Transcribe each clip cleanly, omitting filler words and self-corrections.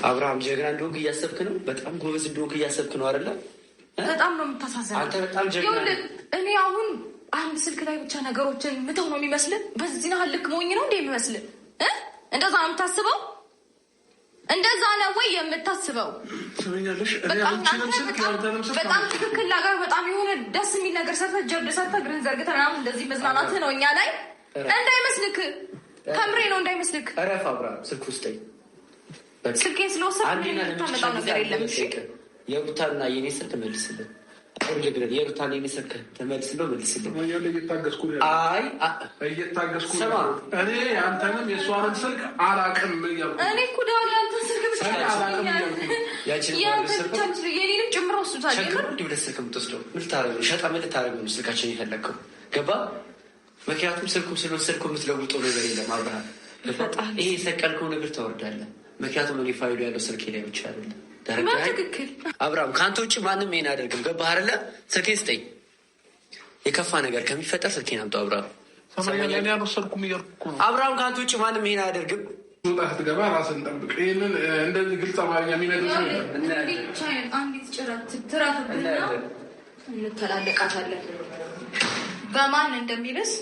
አብርሃም ጀግና እንደሆንክ እያሰብክ ነው። በጣም ጎበዝ እንደሆንክ እያሰብክ ነው አይደለ? በጣም ነው የምታሳዝነው አንተ። በጣም ጀግና ነህ። እኔ አሁን አንድ ስልክ ላይ ብቻ ነገሮችን ምተው ነው የሚመስልህ? በዚህ ነው ልክ ሞኝ ነው እንዴ የሚመስልህ? እንደዛ ነው የምታስበው? እንደዛ ነው ወይ የምታስበው? በጣም ትክክል ነገር፣ በጣም የሆነ ደስ የሚል ነገር ሰርተህ ጀብድ ሰርተህ ግርን ዘርግተህ ምናምን እንደዚህ መዝናናት ነው እኛ ላይ እንዳይመስልክ። ከምሬ ነው እንዳይመስልክ። እረፍ አብርሃም። ስልክ ውስጥ ስልኬን ስለወሰድክ የምታመጣው ነገር የለም። የሩታና የኔ ስልክ መልስልን። የሩታና የኔ ስልክ ተመልስለው መልስልን። አይ እየታገስኩ እኔ አንተንም የእሷንም ስልክ አላውቅም እያልኩ እኔ እኮ ዳኒ አንተን ስልክ ብቻ የኔንም ጭምር ወስዱታል። ወደ ስልክ የምትወስደው ምን ልታደርግ ነው? ሸጣ ምን ልታደርግ ነው? ስልካችን የፈለግከው ገባ? ምክንያቱም ስልኩ ስልኩ የምትለውጠው ነገር የለም አብርሃም። ይሄ የሰቀልከው ነገር ታወርዳለህ። ምክንያቱም እኔ ፋይሉ ያለው ስልኬ ላይ ብቻ አይደለም። ትክክል አብርሃም፣ ከአንተ ውጭ ማንም ይሄን አያደርግም። ገባህ አይደለ? ስልኬን ስጠኝ። የከፋ ነገር ከሚፈጠር ስልኬን አምጣው አብርሃም። አብርሃም፣ ከአንተ ውጭ ማንም ይሄን አያደርግም። ትገባ ራስን ጠብቅ። ይህንን እንደዚህ ግልጽ አማርኛ የሚነግር አንዲት ጭራት ትራፍብና እንተላለቃታለን። በማን እንደሚብስ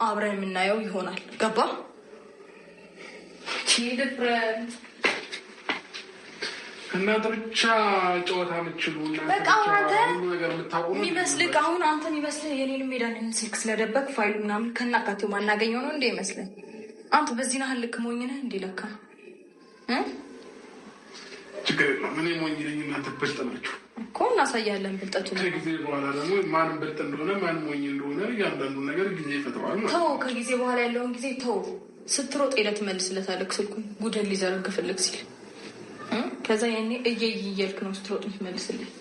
አብረን የምናየው ይሆናል። ገባ? ዲፍረንት እናንተ ብቻ ጨዋታ የምትችሉ በቃ አንተ የሚመስልህ አሁን አንተ የሚመስልህ የኔን ሜዳንን ስልክ ስለደበቅ ፋይሉ ምናምን ከናካቴው ማናገኘው ነው እንዴ ይመስለኝ። አንተ በዚህ ናህል ልክ ሞኝ ነህ እንዴ? ለካ ችግር የለም። እኔ ሞኝ ነኝ፣ እናንተ ብልጥ ናችሁ እኮ። እናሳያለን ብልጠቱ ነው። ከጊዜ በኋላ ደግሞ ማን ብልጥ እንደሆነ ማን ሞኝ እንደሆነ እያንዳንዱ ነገር ጊዜ ይፈጥረዋል። ተው፣ ከጊዜ በኋላ ያለውን ጊዜ ተው። ስትሮጥ ሄደህ ትመልስለታለህ ስልኩን ጉድን ሊዘረግፍልህ ሲል ከዛ ያኔ እየልክ ነው ስትሮጥ ትመልስልህ።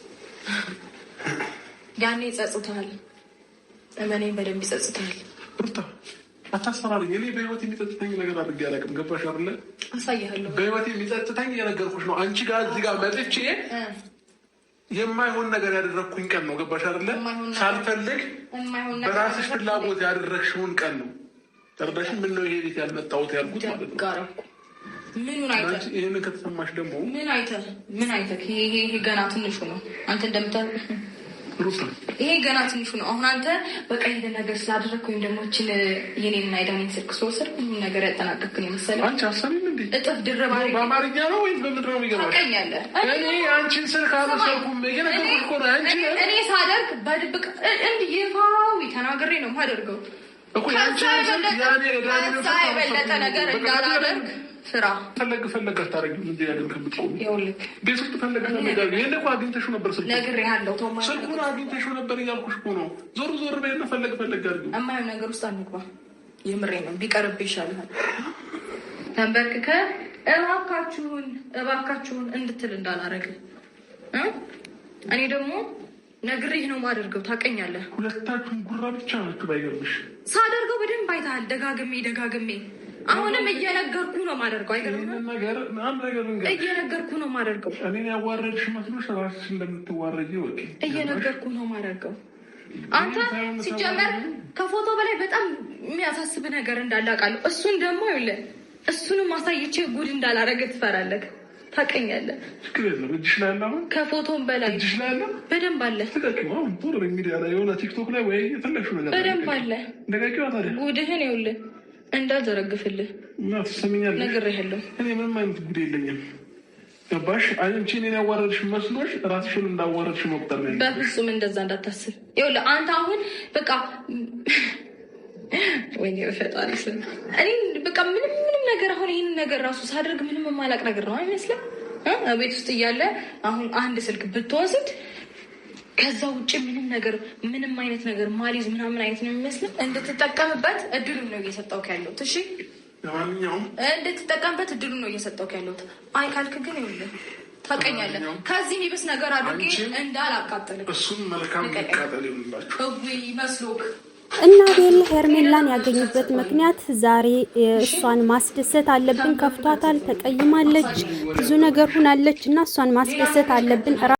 ያኔ ይጸጽታል። እመኔን በደንብ ይጸጽታል። ሩታ አታስፈራሪኝ። እኔ በህይወት የሚጸጽተኝ ነገር አድርጌ አላውቅም። ገባሽ አይደለ? አሳይሃለሁ። በህይወት የሚጸጽተኝ የነገርኩሽ ነው። አንቺ ጋር እዚህ ጋር መጥቼ የማይሆን ነገር ያደረግኩኝ ቀን ነው። ገባሽ አይደለ? ሳልፈልግ በራስሽ ፍላጎት ያደረግሽውን ቀን ነው። ተረዳሽኝ? ምን ነው ይሄ ቤት ያልመጣሁት ያልኩት ማለት ነው። ምኑን አይተህ ይሄንን ከተሰማሽ ደግሞ ምን አይተህ ይሄ ገና ትንሹ ነው። አንተ ይሄ ገና ትንሹ ነው። አሁን አንተ በቃ ይሄን ነገር ስላደረግክ ወይም ደግሞ እችን የኔና የዳኒን ስልክ ስወስድ ምንም ነገር ያጠናቀቅክ ነው የመሰለህ። አንቺ አሰሚም እንዴ? እጥፍ ድርብ አድርገህ በአማርኛ ነው ወይስ በምንድን ነው የሚገባው? ታውቀኛለህ። እኔ አንቺን ስልክ አልወሰድኩም። የነገርኩሽ እኮ ነው። አንቺ እኔ ሳደርግ በድብቅ እንዲህ ይፋዊ ተናግሬ ነው የማደርገው እኮ። አንቺ የበለጠ ነገር እንዳላደርግ ስራ ፈለግ አታረጊም እንጂ ያለን ከምትቆም ቤት ውስጥ ፈለግ ይሄን እኮ አግኝተሽው ነበር። ስልኩን አግኝተሽው ነበር እያልኩሽ እኮ ነው። ዞር በይና ፈለግ አድርጊው። የማይሆን ነገር ውስጥ አንግባ። የምሬ ነው። ቢቀርብ ይሻልሃል። ተንበርክከህ እባካችሁን እንድትል እንዳላረግ እኔ ደግሞ ነግሬህ ነው ማደርገው። ታውቀኛለህ። ሁለታችሁም ጉራ ብቻ ናችሁ። ባይገርምሽ ሳደርገው በደንብ አይተሃል። ደጋግሜ አሁንም እየነገርኩ ነው ማደርገው። አይገርምም? እየነገርኩ ነው ማደርገው። እኔን ያዋረድሽ መስሎሽ ራስሽ እንደምትዋረጂ ወቂ። እየነገርኩ ነው ማደርገው። አንተ ሲጀመር ከፎቶ በላይ በጣም የሚያሳስብ ነገር እንዳለ አውቃለሁ። እሱን ደግሞ ይኸውልህ፣ እሱንም ማሳየቼ ጉድ እንዳላረገ ትፈራለህ። ታውቀኛለህ። እጅሽ ላይ አለ። አሁን ከፎቶም በላይ እጅሽ ላይ አለ። በደንብ አለ። ቶሎ ሚዲያ ላይ የሆነ ቲክቶክ ላይ ወይ የተለሹ ነገር በደንብ አለ። እንደጋቂዋ ታዲያ ጉድህን ይኸውልህ እንዳልዘረግፍልህ ትሰሚኛለሽ። ነግሬሃለሁ። እኔ ምንም አይነት ጉድ የለኝም። ገባሽ? አንቺ እኔን ያዋረድሽ መስሎሽ ራስሽን እንዳዋረድሽ መቁጠር ነው። በፍጹም እንደዛ እንዳታስብ። ይኸውልህ አንተ አሁን በቃ ወይኔ በፈጣሪ ስም እኔ በቃ ምንም ነገር አሁን ይህን ነገር ራሱ ሳደርግ ምንም የማላቅ ነገር ነው አይመስልም? ቤት ውስጥ እያለ አሁን አንድ ስልክ ብትወስድ ከዛ ውጭ ምንም አይነት ነገር ማሊዝ ምናምን አይነት ነው የሚመስለው። እንድትጠቀምበት እድሉን ነው እየሰጠውክ ያለሁት። እሺ፣ ለማንኛውም እንድትጠቀምበት እድሉን ነው እየሰጠውክ ያለሁት። አይ ካልክ ግን ይኸውልህ ታውቀኛለህ፣ ከዚህ የሚብስ ነገር አድርጌ እንዳላቃጥልህ። እሱም መልካም ቃጠል ይሁንላችሁ መስሎክ እና ቤል ሄርሜላን ያገኙበት ምክንያት ዛሬ እሷን ማስደሰት አለብን። ከፍቷታል፣ ተቀይማለች፣ ብዙ ነገር ሆናለች እና እሷን ማስደሰት አለብን።